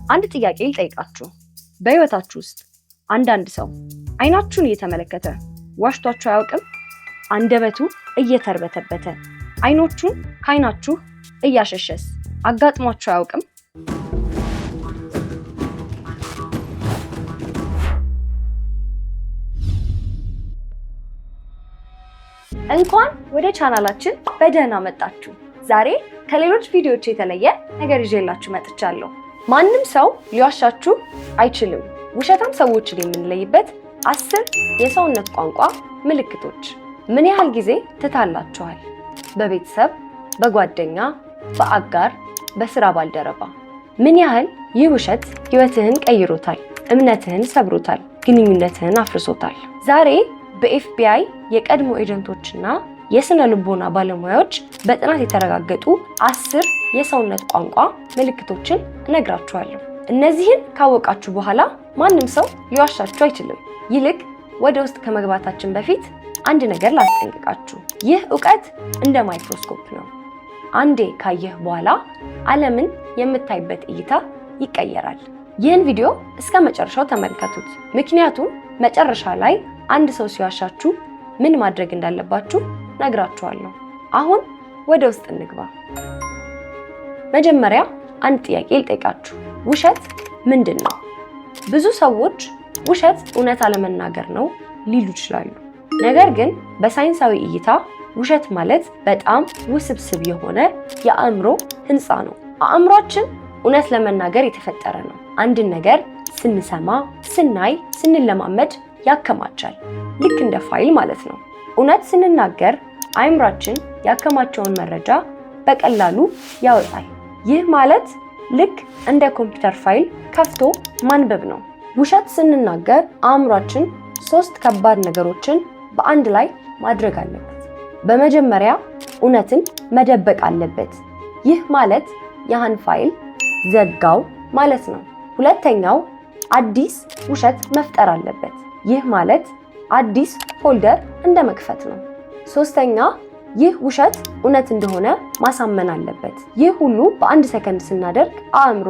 አንድ ጥያቄ ልጠይቃችሁ። በህይወታችሁ ውስጥ አንዳንድ ሰው አይናችሁን እየተመለከተ ዋሽቷችሁ አያውቅም? አንደበቱ እየተርበተበተ አይኖቹን ከአይናችሁ እያሸሸስ አጋጥሟችሁ አያውቅም? እንኳን ወደ ቻናላችን በደህና መጣችሁ። ዛሬ ከሌሎች ቪዲዮዎች የተለየ ነገር ይዤላችሁ መጥቻለሁ። ማንም ሰው ሊዋሻችሁ አይችልም። ውሸታም ሰዎችን የምንለይበት 10 የሰውነት ቋንቋ ምልክቶች። ምን ያህል ጊዜ ትታላችኋል? በቤተሰብ፣ በጓደኛ፣ በአጋር፣ በስራ ባልደረባ። ምን ያህል ይህ ውሸት ህይወትህን ቀይሮታል፣ እምነትህን ሰብሮታል፣ ግንኙነትህን አፍርሶታል? ዛሬ በኤፍቢአይ የቀድሞ ኤጀንቶችና የስነ ልቦና ባለሙያዎች በጥናት የተረጋገጡ 10 የሰውነት ቋንቋ ምልክቶችን እነግራችኋለሁ። እነዚህን ካወቃችሁ በኋላ ማንም ሰው ሊዋሻችሁ አይችልም። ይልቅ ወደ ውስጥ ከመግባታችን በፊት አንድ ነገር ላስጠንቅቃችሁ። ይህ ዕውቀት እንደ ማይክሮስኮፕ ነው። አንዴ ካየህ በኋላ ዓለምን የምታይበት እይታ ይቀየራል። ይህን ቪዲዮ እስከ መጨረሻው ተመልከቱት። ምክንያቱም መጨረሻ ላይ አንድ ሰው ሲዋሻችሁ ምን ማድረግ እንዳለባችሁ ነግራችኋለሁ። አሁን ወደ ውስጥ እንግባ። መጀመሪያ አንድ ጥያቄ ልጠይቃችሁ። ውሸት ምንድን ነው? ብዙ ሰዎች ውሸት እውነት አለመናገር ነው ሊሉ ይችላሉ። ነገር ግን በሳይንሳዊ እይታ ውሸት ማለት በጣም ውስብስብ የሆነ የአእምሮ ህንፃ ነው። አእምሯችን እውነት ለመናገር የተፈጠረ ነው። አንድን ነገር ስንሰማ፣ ስናይ፣ ስንለማመድ ያከማቻል። ልክ እንደ ፋይል ማለት ነው። እውነት ስንናገር አእምሯችን ያከማቸውን መረጃ በቀላሉ ያወጣል። ይህ ማለት ልክ እንደ ኮምፒውተር ፋይል ከፍቶ ማንበብ ነው። ውሸት ስንናገር አእምሯችን 3 ከባድ ነገሮችን በአንድ ላይ ማድረግ አለበት። በመጀመሪያ እውነትን መደበቅ አለበት። ይህ ማለት ያህን ፋይል ዘጋው ማለት ነው። ሁለተኛው አዲስ ውሸት መፍጠር አለበት። ይህ ማለት አዲስ ፎልደር እንደ መክፈት ነው። ሶስተኛ ይህ ውሸት እውነት እንደሆነ ማሳመን አለበት። ይህ ሁሉ በአንድ ሰከንድ ስናደርግ አእምሮ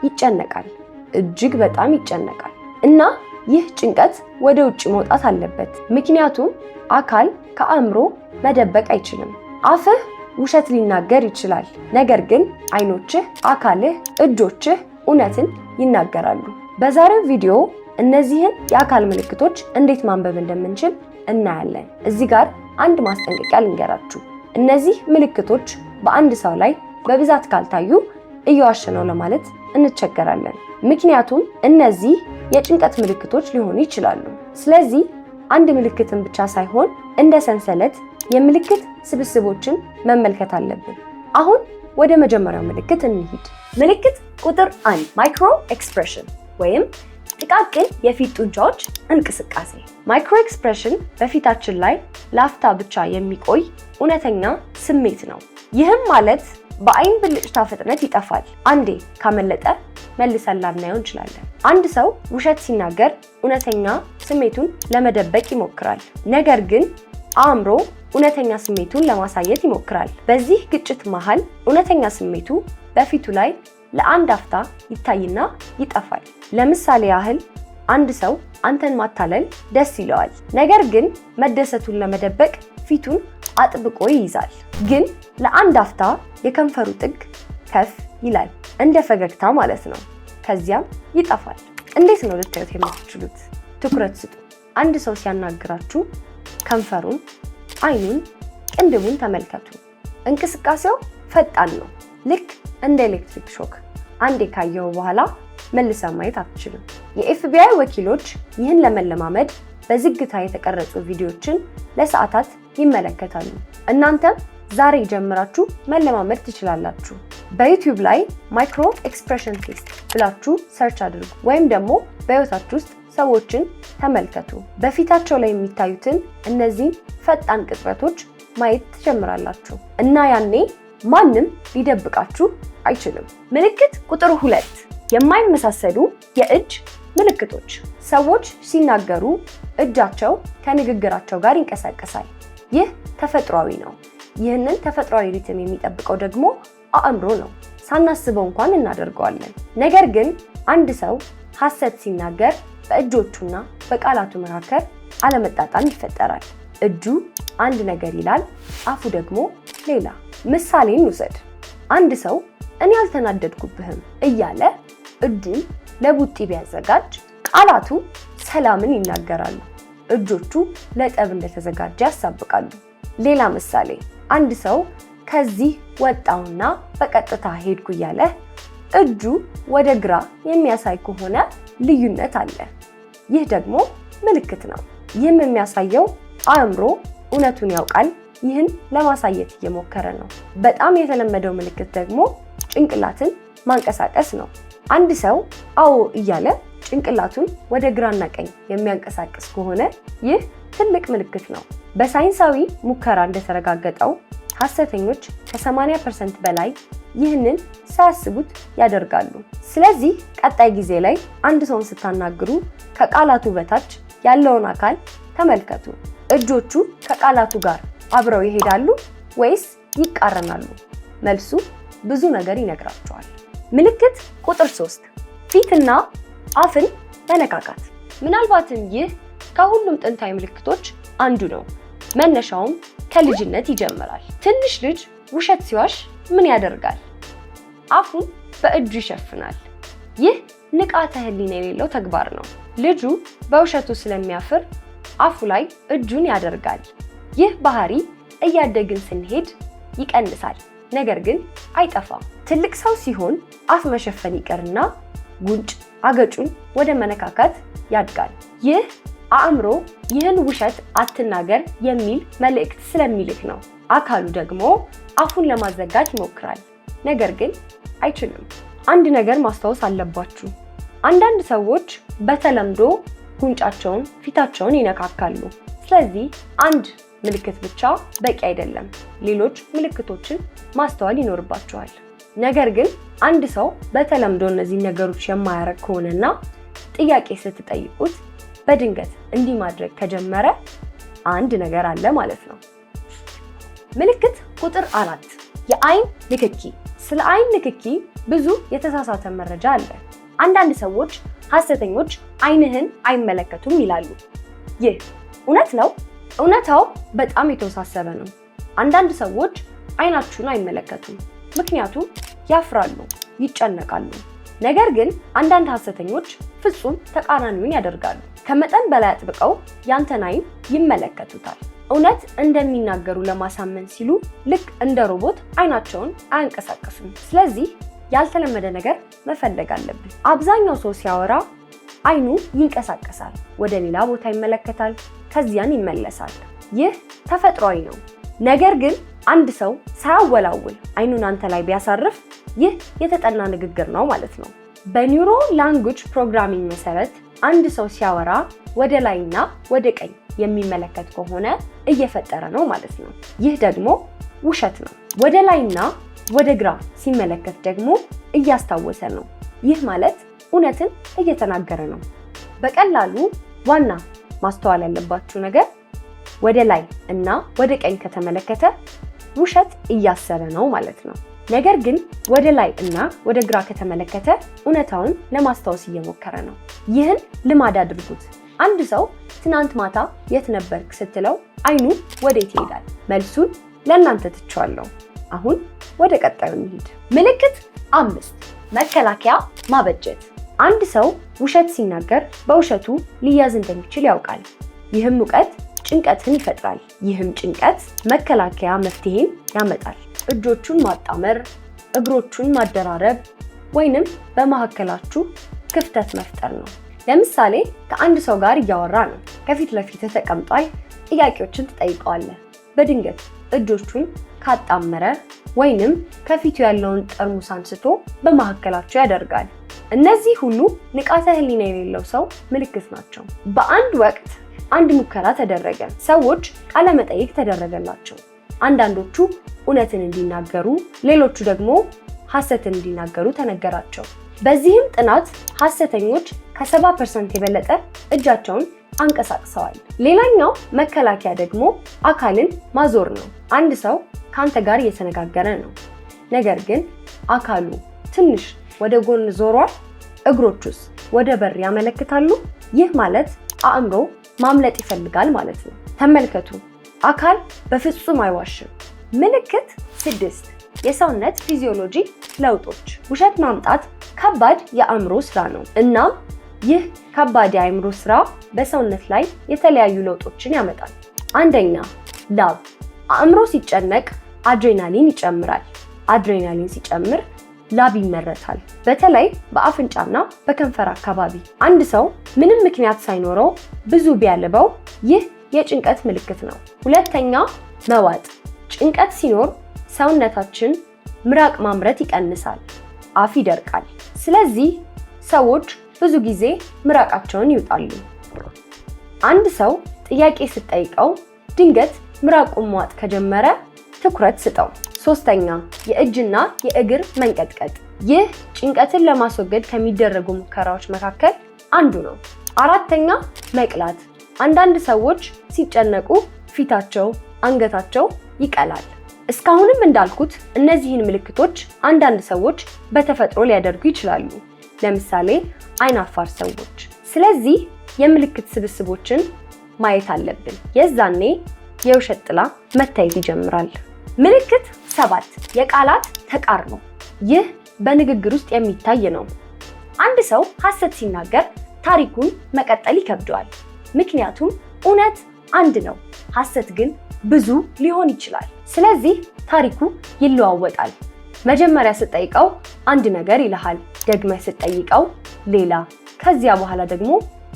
ይጨነቃል፣ እጅግ በጣም ይጨነቃል። እና ይህ ጭንቀት ወደ ውጭ መውጣት አለበት። ምክንያቱም አካል ከአእምሮ መደበቅ አይችልም። አፍህ ውሸት ሊናገር ይችላል፣ ነገር ግን አይኖችህ፣ አካልህ፣ እጆችህ እውነትን ይናገራሉ። በዛሬው ቪዲዮ እነዚህን የአካል ምልክቶች እንዴት ማንበብ እንደምንችል እናያለን። እዚህ ጋር አንድ ማስጠንቀቂያ ልንገራችሁ። እነዚህ ምልክቶች በአንድ ሰው ላይ በብዛት ካልታዩ እየዋሸ ነው ለማለት እንቸገራለን። ምክንያቱም እነዚህ የጭንቀት ምልክቶች ሊሆኑ ይችላሉ። ስለዚህ አንድ ምልክትን ብቻ ሳይሆን እንደ ሰንሰለት የምልክት ስብስቦችን መመልከት አለብን። አሁን ወደ መጀመሪያው ምልክት እንሂድ። ምልክት ቁጥር 1 ማይክሮ ኤክስፕሬሽን ወይም ጥቃቅን የፊት ጡንቻዎች እንቅስቃሴ። ማይክሮ ኤክስፕሬሽን በፊታችን ላይ ላፍታ ብቻ የሚቆይ እውነተኛ ስሜት ነው። ይህም ማለት በአይን ብልጭታ ፍጥነት ይጠፋል። አንዴ ካመለጠ መልሰን ላናየው እንችላለን። አንድ ሰው ውሸት ሲናገር እውነተኛ ስሜቱን ለመደበቅ ይሞክራል። ነገር ግን አእምሮ እውነተኛ ስሜቱን ለማሳየት ይሞክራል። በዚህ ግጭት መሃል እውነተኛ ስሜቱ በፊቱ ላይ ለአንድ አፍታ ይታይና ይጠፋል። ለምሳሌ ያህል አንድ ሰው አንተን ማታለል ደስ ይለዋል፣ ነገር ግን መደሰቱን ለመደበቅ ፊቱን አጥብቆ ይይዛል። ግን ለአንድ አፍታ የከንፈሩ ጥግ ከፍ ይላል፣ እንደ ፈገግታ ማለት ነው። ከዚያም ይጠፋል። እንዴት ነው ልታዩት የምትችሉት? ትኩረት ስጡ። አንድ ሰው ሲያናግራችሁ ከንፈሩን፣ አይኑን፣ ቅንድቡን ተመልከቱ። እንቅስቃሴው ፈጣን ነው፣ ልክ እንደ ኤሌክትሪክ ሾክ። አንዴ ካየው በኋላ መልሰህ ማየት አትችልም። የኤፍቢአይ ወኪሎች ይህን ለመለማመድ በዝግታ የተቀረጹ ቪዲዮዎችን ለሰዓታት ይመለከታሉ። እናንተም ዛሬ ጀምራችሁ መለማመድ ትችላላችሁ። በዩቲዩብ ላይ ማይክሮ ኤክስፕሬሽን ቴስት ብላችሁ ሰርች አድርጉ፣ ወይም ደግሞ በህይወታችሁ ውስጥ ሰዎችን ተመልከቱ። በፊታቸው ላይ የሚታዩትን እነዚህ ፈጣን ቅጽበቶች ማየት ትጀምራላችሁ እና ያኔ ማንም ሊደብቃችሁ አይችልም። ምልክት ቁጥር 2 የማይመሳሰሉ የእጅ ምልክቶች። ሰዎች ሲናገሩ እጃቸው ከንግግራቸው ጋር ይንቀሳቀሳል። ይህ ተፈጥሯዊ ነው። ይህንን ተፈጥሯዊ ሪትም የሚጠብቀው ደግሞ አእምሮ ነው። ሳናስበው እንኳን እናደርገዋለን። ነገር ግን አንድ ሰው ሐሰት ሲናገር በእጆቹና በቃላቱ መካከል አለመጣጣም ይፈጠራል። እጁ አንድ ነገር ይላል፣ አፉ ደግሞ ሌላ። ምሳሌን ውሰድ። አንድ ሰው እኔ አልተናደድኩብህም እያለ እጁን ለቡጢ ቢያዘጋጅ ቃላቱ ሰላምን ይናገራሉ፣ እጆቹ ለጠብ እንደተዘጋጀ ያሳብቃሉ። ሌላ ምሳሌ፣ አንድ ሰው ከዚህ ወጣውና በቀጥታ ሄድኩ እያለ እጁ ወደ ግራ የሚያሳይ ከሆነ ልዩነት አለ። ይህ ደግሞ ምልክት ነው። ይህም የሚያሳየው አእምሮ እውነቱን ያውቃል፣ ይህን ለማሳየት እየሞከረ ነው። በጣም የተለመደው ምልክት ደግሞ ጭንቅላትን ማንቀሳቀስ ነው። አንድ ሰው አዎ እያለ ጭንቅላቱን ወደ ግራና ቀኝ የሚያንቀሳቅስ ከሆነ ይህ ትልቅ ምልክት ነው። በሳይንሳዊ ሙከራ እንደተረጋገጠው ሐሰተኞች ከ80% በላይ ይህንን ሳያስቡት ያደርጋሉ። ስለዚህ ቀጣይ ጊዜ ላይ አንድ ሰውን ስታናግሩ ከቃላቱ በታች ያለውን አካል ተመልከቱ። እጆቹ ከቃላቱ ጋር አብረው ይሄዳሉ ወይስ ይቃረናሉ? መልሱ ብዙ ነገር ይነግራቸዋል። ምልክት ቁጥር 3 ፊትና አፍን መነካካት። ምናልባትም ይህ ከሁሉም ጥንታዊ ምልክቶች አንዱ ነው። መነሻውም ከልጅነት ይጀምራል። ትንሽ ልጅ ውሸት ሲዋሽ ምን ያደርጋል? አፉን በእጁ ይሸፍናል። ይህ ንቃተ ህሊና የሌለው ተግባር ነው። ልጁ በውሸቱ ስለሚያፍር አፉ ላይ እጁን ያደርጋል። ይህ ባህሪ እያደግን ስንሄድ ይቀንሳል፣ ነገር ግን አይጠፋም። ትልቅ ሰው ሲሆን አፍ መሸፈን ይቀርና ጉንጭ አገጩን ወደ መነካካት ያድጋል። ይህ አእምሮ ይህን ውሸት አትናገር የሚል መልእክት ስለሚልክ ነው። አካሉ ደግሞ አፉን ለማዘጋት ይሞክራል፣ ነገር ግን አይችልም። አንድ ነገር ማስታወስ አለባችሁ። አንዳንድ ሰዎች በተለምዶ ጉንጫቸውን፣ ፊታቸውን ይነካካሉ። ስለዚህ አንድ ምልክት ብቻ በቂ አይደለም። ሌሎች ምልክቶችን ማስተዋል ይኖርባቸዋል። ነገር ግን አንድ ሰው በተለምዶ እነዚህ ነገሮች የማያደርግ ከሆነና ጥያቄ ስትጠይቁት በድንገት እንዲህ ማድረግ ከጀመረ አንድ ነገር አለ ማለት ነው። ምልክት ቁጥር 4 የአይን ንክኪ። ስለ አይን ንክኪ ብዙ የተሳሳተ መረጃ አለ። አንዳንድ ሰዎች ሐሰተኞች አይንህን አይመለከቱም ይላሉ። ይህ እውነት ነው? እውነታው በጣም የተወሳሰበ ነው። አንዳንድ ሰዎች አይናችሁን አይመለከቱም፣ ምክንያቱም ያፍራሉ፣ ይጨነቃሉ። ነገር ግን አንዳንድ ሐሰተኞች ፍጹም ተቃራኒውን ያደርጋሉ። ከመጠን በላይ አጥብቀው ያንተን አይን ይመለከቱታል። እውነት እንደሚናገሩ ለማሳመን ሲሉ ልክ እንደ ሮቦት አይናቸውን አያንቀሳቅሱም። ስለዚህ ያልተለመደ ነገር መፈለግ አለብን። አብዛኛው ሰው ሲያወራ አይኑ ይንቀሳቀሳል፣ ወደ ሌላ ቦታ ይመለከታል፣ ከዚያን ይመለሳል። ይህ ተፈጥሯዊ ነው። ነገር ግን አንድ ሰው ሳያወላውል አይኑን አንተ ላይ ቢያሳርፍ ይህ የተጠና ንግግር ነው ማለት ነው። በኒውሮ ላንጉጅ ፕሮግራሚንግ መሰረት አንድ ሰው ሲያወራ ወደ ላይና ወደ ቀኝ የሚመለከት ከሆነ እየፈጠረ ነው ማለት ነው። ይህ ደግሞ ውሸት ነው። ወደ ላይና ወደ ግራ ሲመለከት ደግሞ እያስታወሰ ነው። ይህ ማለት እውነትን እየተናገረ ነው። በቀላሉ ዋና ማስተዋል ያለባችሁ ነገር ወደ ላይ እና ወደ ቀኝ ከተመለከተ ውሸት እያሰበ ነው ማለት ነው። ነገር ግን ወደ ላይ እና ወደ ግራ ከተመለከተ እውነታውን ለማስታወስ እየሞከረ ነው። ይህን ልማድ አድርጉት። አንድ ሰው ትናንት ማታ የት ነበርክ ስትለው አይኑ ወዴት ይሄዳል? መልሱን ለእናንተ ትቼዋለሁ። አሁን ወደ ቀጣዩ እንሂድ። ምልክት 5 መከላከያ ማበጀት። አንድ ሰው ውሸት ሲናገር በውሸቱ ሊያዝ እንደሚችል ያውቃል። ይህም እውቀት ጭንቀትን ይፈጥራል። ይህም ጭንቀት መከላከያ መፍትሄን ያመጣል። እጆቹን ማጣመር፣ እግሮቹን ማደራረብ ወይንም በመካከላችሁ ክፍተት መፍጠር ነው። ለምሳሌ ከአንድ ሰው ጋር እያወራ ነው። ከፊት ለፊት ተቀምጧል። ጥያቄዎችን ትጠይቀዋለህ። በድንገት እጆቹን ካጣመረ ወይንም ከፊቱ ያለውን ጠርሙስ አንስቶ በመካከላቸው ያደርጋል። እነዚህ ሁሉ ንቃተ ህሊና የሌለው ሰው ምልክት ናቸው። በአንድ ወቅት አንድ ሙከራ ተደረገ። ሰዎች ቃለ መጠይቅ ተደረገላቸው። አንዳንዶቹ እውነትን እንዲናገሩ፣ ሌሎቹ ደግሞ ሐሰትን እንዲናገሩ ተነገራቸው። በዚህም ጥናት ሐሰተኞች ከ70% የበለጠ እጃቸውን አንቀሳቅሰዋል። ሌላኛው መከላከያ ደግሞ አካልን ማዞር ነው። አንድ ሰው ከአንተ ጋር እየተነጋገረ ነው፣ ነገር ግን አካሉ ትንሽ ወደ ጎን ዞሯል። እግሮቹስ ወደ በር ያመለክታሉ? ይህ ማለት አእምሮ ማምለጥ ይፈልጋል ማለት ነው። ተመልከቱ፣ አካል በፍጹም አይዋሽም። ምልክት 6 የሰውነት ፊዚዮሎጂ ለውጦች። ውሸት ማምጣት ከባድ የአእምሮ ስራ ነው። እናም ይህ ከባድ የአእምሮ ስራ በሰውነት ላይ የተለያዩ ለውጦችን ያመጣል። አንደኛ፣ ላብ። አእምሮ ሲጨነቅ አድሬናሊን ይጨምራል። አድሬናሊን ሲጨምር ላብ ይመረታል፣ በተለይ በአፍንጫና በከንፈር አካባቢ። አንድ ሰው ምንም ምክንያት ሳይኖረው ብዙ ቢያልበው ይህ የጭንቀት ምልክት ነው። ሁለተኛ፣ መዋጥ። ጭንቀት ሲኖር ሰውነታችን ምራቅ ማምረት ይቀንሳል፣ አፍ ይደርቃል። ስለዚህ ሰዎች ብዙ ጊዜ ምራቃቸውን ይውጣሉ። አንድ ሰው ጥያቄ ስትጠይቀው ድንገት ምራቁን መዋጥ ከጀመረ ትኩረት ስጠው። ሶስተኛ፣ የእጅና የእግር መንቀጥቀጥ። ይህ ጭንቀትን ለማስወገድ ከሚደረጉ ሙከራዎች መካከል አንዱ ነው። አራተኛ፣ መቅላት። አንዳንድ ሰዎች ሲጨነቁ ፊታቸው፣ አንገታቸው ይቀላል። እስካሁንም እንዳልኩት እነዚህን ምልክቶች አንዳንድ ሰዎች በተፈጥሮ ሊያደርጉ ይችላሉ፣ ለምሳሌ አይናፋር ሰዎች። ስለዚህ የምልክት ስብስቦችን ማየት አለብን። የዛኔ የውሸት ጥላ መታየት ይጀምራል። ምልክት 7 የቃላት ተቃርኖ። ይህ በንግግር ውስጥ የሚታይ ነው። አንድ ሰው ሐሰት ሲናገር ታሪኩን መቀጠል ይከብደዋል። ምክንያቱም እውነት አንድ ነው፣ ሐሰት ግን ብዙ ሊሆን ይችላል። ስለዚህ ታሪኩ ይለዋወጣል። መጀመሪያ ስትጠይቀው አንድ ነገር ይልሃል፣ ደግመህ ስትጠይቀው ሌላ፣ ከዚያ በኋላ ደግሞ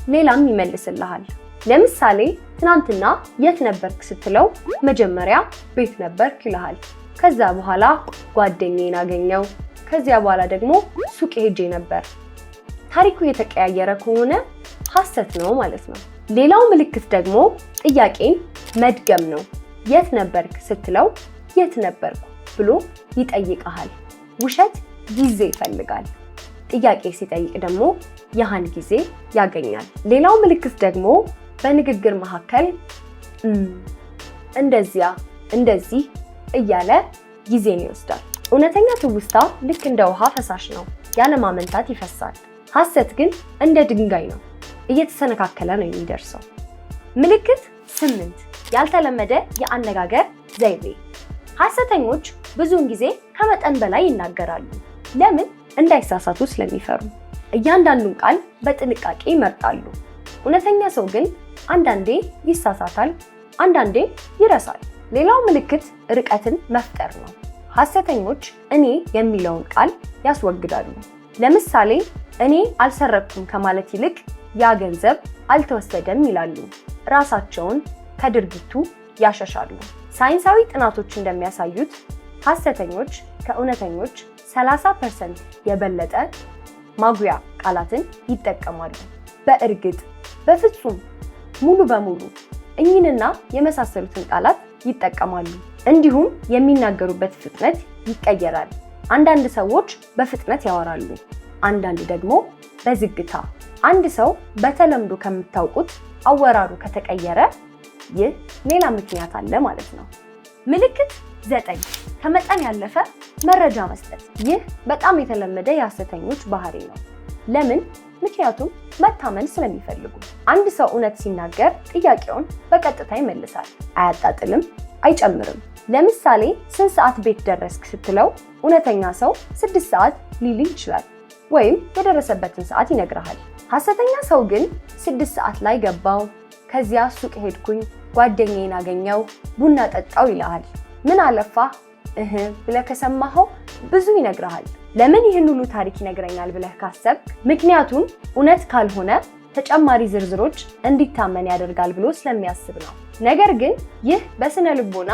ሌላም ይመልስልሃል። ለምሳሌ ትናንትና የት ነበርክ ስትለው መጀመሪያ ቤት ነበርክ ይልሃል። ከዛ በኋላ ጓደኛዬን አገኘው፣ ከዚያ በኋላ ደግሞ ሱቅ ሄጄ ነበር። ታሪኩ የተቀያየረ ከሆነ ሐሰት ነው ማለት ነው። ሌላው ምልክት ደግሞ ጥያቄን መድገም ነው። የት ነበርክ ስትለው የት ነበርኩ ብሎ ይጠይቅሃል። ውሸት ጊዜ ይፈልጋል። ጥያቄ ሲጠይቅ ደግሞ ያህን ጊዜ ያገኛል። ሌላው ምልክት ደግሞ በንግግር መካከል እንደዚያ፣ እንደዚህ እያለ ጊዜን ይወስዳል። እውነተኛ ትውስታ ልክ እንደ ውሃ ፈሳሽ ነው፣ ያለማመንታት ይፈሳል። ሐሰት ግን እንደ ድንጋይ ነው፣ እየተሰነካከለ ነው የሚደርሰው። ምልክት 8 ያልተለመደ የአነጋገር ዘይቤ። ሐሰተኞች ብዙውን ጊዜ ከመጠን በላይ ይናገራሉ። ለምን? እንዳይሳሳቱ ስለሚፈሩ። እያንዳንዱን ቃል በጥንቃቄ ይመርጣሉ። እውነተኛ ሰው ግን አንዳንዴ ይሳሳታል፣ አንዳንዴ ይረሳል። ሌላው ምልክት ርቀትን መፍጠር ነው። ሐሰተኞች እኔ የሚለውን ቃል ያስወግዳሉ። ለምሳሌ እኔ አልሰረቅኩም ከማለት ይልቅ ያ ገንዘብ አልተወሰደም ይላሉ። ራሳቸውን ከድርጊቱ ያሸሻሉ። ሳይንሳዊ ጥናቶች እንደሚያሳዩት ሐሰተኞች ከእውነተኞች 30% የበለጠ ማጉያ ቃላትን ይጠቀማሉ። በእርግጥ፣ በፍጹም፣ ሙሉ በሙሉ እኚህንና የመሳሰሉትን ቃላት ይጠቀማሉ። እንዲሁም የሚናገሩበት ፍጥነት ይቀየራል። አንዳንድ ሰዎች በፍጥነት ያወራሉ፣ አንዳንድ ደግሞ በዝግታ። አንድ ሰው በተለምዶ ከምታውቁት አወራሩ ከተቀየረ ይህ ሌላ ምክንያት አለ ማለት ነው። ምልክት 9 ከመጠን ያለፈ መረጃ መስጠት። ይህ በጣም የተለመደ የሐሰተኞች ባህሪ ነው። ለምን? ምክንያቱም መታመን ስለሚፈልጉ። አንድ ሰው እውነት ሲናገር ጥያቄውን በቀጥታ ይመልሳል፣ አያጣጥልም፣ አይጨምርም። ለምሳሌ ስንት ሰዓት ቤት ደረስክ ስትለው እውነተኛ ሰው 6 ሰዓት ሊል ይችላል፣ ወይም የደረሰበትን ሰዓት ይነግርሃል። ሐሰተኛ ሰው ግን 6 ሰዓት ላይ ገባው፣ ከዚያ ሱቅ ሄድኩኝ፣ ጓደኛዬን አገኘው፣ ቡና ጠጣው ይልሃል። ምን አለፋህ ብለህ ከሰማኸው ብዙ ይነግርሃል። ለምን ይህን ሁሉ ታሪክ ይነግረኛል ብለህ ካሰብክ፣ ምክንያቱም እውነት ካልሆነ ተጨማሪ ዝርዝሮች እንዲታመን ያደርጋል ብሎ ስለሚያስብ ነው። ነገር ግን ይህ በስነ ልቦና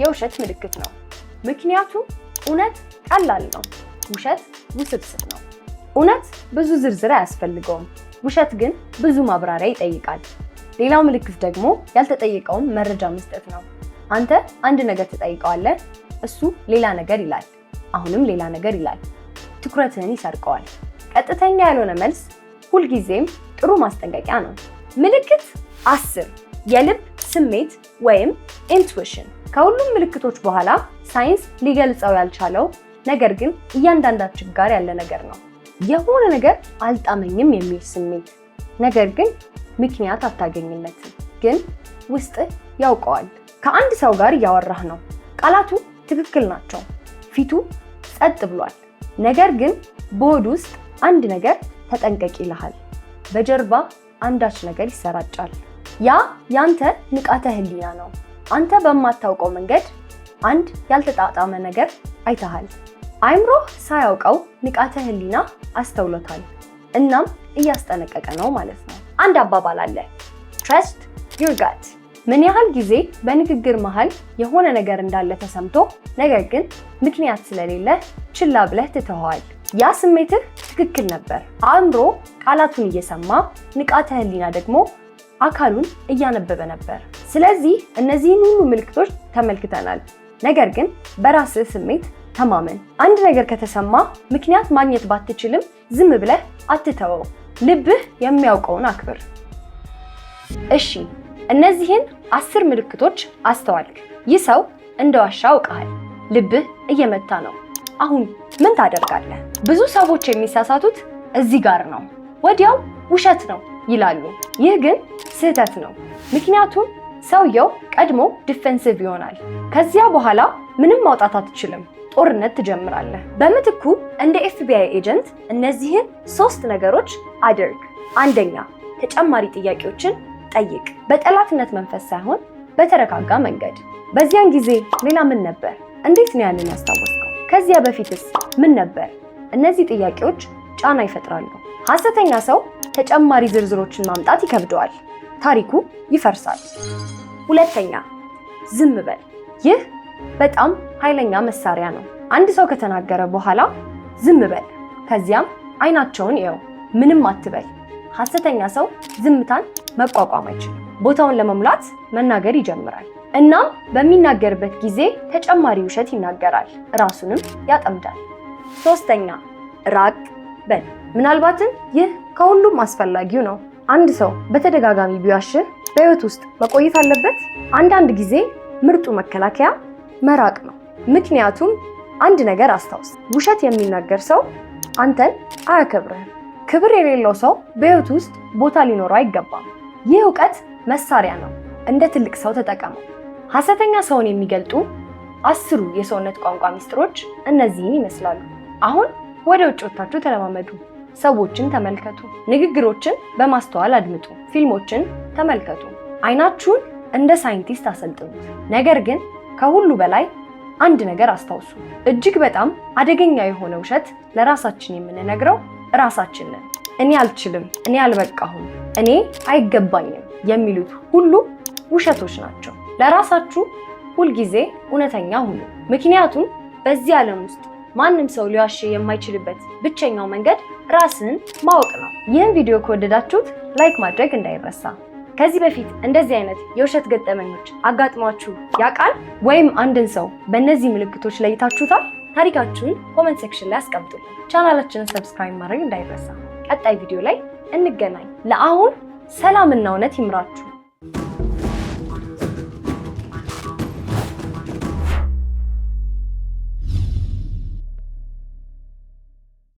የውሸት ምልክት ነው። ምክንያቱም እውነት ቀላል ነው፣ ውሸት ውስብስብ ነው። እውነት ብዙ ዝርዝር አያስፈልገውም፣ ውሸት ግን ብዙ ማብራሪያ ይጠይቃል። ሌላው ምልክት ደግሞ ያልተጠየቀውን መረጃ መስጠት ነው። አንተ አንድ ነገር ትጠይቀዋለህ፣ እሱ ሌላ ነገር ይላል፣ አሁንም ሌላ ነገር ይላል። ትኩረትህን ይሰርቀዋል። ቀጥተኛ ያልሆነ መልስ ሁልጊዜም ጥሩ ማስጠንቀቂያ ነው። ምልክት 10 የልብ ስሜት ወይም ኢንቱዊሽን። ከሁሉም ምልክቶች በኋላ ሳይንስ ሊገልጸው ያልቻለው ነገር ግን እያንዳንዳችን ጋር ያለ ነገር ነው። የሆነ ነገር አልጣመኝም የሚል ስሜት፣ ነገር ግን ምክንያት አታገኝለትም፣ ግን ውስጥህ ያውቀዋል። ከአንድ ሰው ጋር እያወራህ ነው። ቃላቱ ትክክል ናቸው፣ ፊቱ ጸጥ ብሏል። ነገር ግን በሆድ ውስጥ አንድ ነገር ተጠንቀቅ ይልሃል። በጀርባ አንዳች ነገር ይሰራጫል። ያ ያንተ ንቃተ ህሊና ነው። አንተ በማታውቀው መንገድ አንድ ያልተጣጣመ ነገር አይተሃል። አይምሮህ ሳያውቀው ንቃተ ህሊና አስተውሎታል፣ እናም እያስጠነቀቀ ነው ማለት ነው። አንድ አባባል አለ፣ ትረስት ዩር ጋት። ምን ያህል ጊዜ በንግግር መሃል የሆነ ነገር እንዳለ ተሰምቶ ነገር ግን ምክንያት ስለሌለ ችላ ብለህ ትተኸዋል። ያ ስሜትህ ትክክል ነበር። አእምሮ ቃላቱን እየሰማ፣ ንቃተ ህሊና ደግሞ አካሉን እያነበበ ነበር። ስለዚህ እነዚህን ሁሉ ምልክቶች ተመልክተናል። ነገር ግን በራስህ ስሜት ተማመን። አንድ ነገር ከተሰማ ምክንያት ማግኘት ባትችልም ዝም ብለህ አትተወው። ልብህ የሚያውቀውን አክብር። እሺ፣ እነዚህን 10 ምልክቶች አስተዋልክ። ይህ ሰው እንደዋሻ አውቀሃል። ልብህ እየመታ ነው። አሁን ምን ታደርጋለህ? ብዙ ሰዎች የሚሳሳቱት እዚህ ጋር ነው። ወዲያው ውሸት ነው ይላሉ። ይህ ግን ስህተት ነው። ምክንያቱም ሰውየው ቀድሞ ዲፌንሲቭ ይሆናል። ከዚያ በኋላ ምንም ማውጣት አትችልም። ጦርነት ትጀምራለህ። በምትኩ እንደ FBI ኤጀንት እነዚህን 3 ነገሮች አድርግ። አንደኛ፣ ተጨማሪ ጥያቄዎችን ጠይቅ። በጠላትነት መንፈስ ሳይሆን በተረጋጋ መንገድ። በዚያን ጊዜ ሌላ ምን ነበር? እንዴት ነው ያንን ያስታወስከው? ከዚያ በፊትስ ምን ነበር? እነዚህ ጥያቄዎች ጫና ይፈጥራሉ። ሐሰተኛ ሰው ተጨማሪ ዝርዝሮችን ማምጣት ይከብደዋል። ታሪኩ ይፈርሳል። ሁለተኛ፣ ዝም በል። ይህ በጣም ኃይለኛ መሳሪያ ነው። አንድ ሰው ከተናገረ በኋላ ዝም በል። ከዚያም አይናቸውን እየው፣ ምንም አትበል። ሐሰተኛ ሰው ዝምታን መቋቋም አይችልም። ቦታውን ለመሙላት መናገር ይጀምራል። እናም በሚናገርበት ጊዜ ተጨማሪ ውሸት ይናገራል፣ ራሱንም ያጠምዳል። ሶስተኛ፣ ራቅ በል። ምናልባትም ይህ ከሁሉም አስፈላጊው ነው። አንድ ሰው በተደጋጋሚ ቢዋሽህ በህይወት ውስጥ መቆየት አለበት? አንዳንድ ጊዜ ምርጡ መከላከያ መራቅ ነው። ምክንያቱም አንድ ነገር አስታውስ፣ ውሸት የሚናገር ሰው አንተን አያከብርህም። ክብር የሌለው ሰው በህይወት ውስጥ ቦታ ሊኖረው አይገባም። ይህ እውቀት መሳሪያ ነው፣ እንደ ትልቅ ሰው ተጠቀመው። ሐሰተኛ ሰውን የሚገልጡ 10 የሰውነት ቋንቋ ሚስጥሮች እነዚህን ይመስላሉ። አሁን ወደ ውጭ ወጥታችሁ ተለማመዱ። ሰዎችን ተመልከቱ፣ ንግግሮችን በማስተዋል አድምጡ፣ ፊልሞችን ተመልከቱ። አይናችሁን እንደ ሳይንቲስት አሰልጥኑት። ነገር ግን ከሁሉ በላይ አንድ ነገር አስታውሱ፣ እጅግ በጣም አደገኛ የሆነ ውሸት ለራሳችን የምንነግረው ራሳችን ነን። እኔ አልችልም፣ እኔ አልበቃሁም፣ እኔ አይገባኝም የሚሉት ሁሉ ውሸቶች ናቸው። ለራሳችሁ ሁልጊዜ እውነተኛ ሁኑ። ምክንያቱም በዚህ ዓለም ውስጥ ማንም ሰው ሊዋሽ የማይችልበት ብቸኛው መንገድ ራስን ማወቅ ነው። ይህን ቪዲዮ ከወደዳችሁት ላይክ ማድረግ እንዳይረሳ። ከዚህ በፊት እንደዚህ አይነት የውሸት ገጠመኞች አጋጥሟችሁ ያውቃል? ወይም አንድን ሰው በእነዚህ ምልክቶች ለይታችሁታል? ታሪካችሁን ኮሜንት ሴክሽን ላይ አስቀምጡልን። ቻናላችንን ሰብስክራይብ ማድረግ እንዳይረሳ። ቀጣይ ቪዲዮ ላይ እንገናኝ። ለአሁን ሰላምና እውነት ይምራችሁ።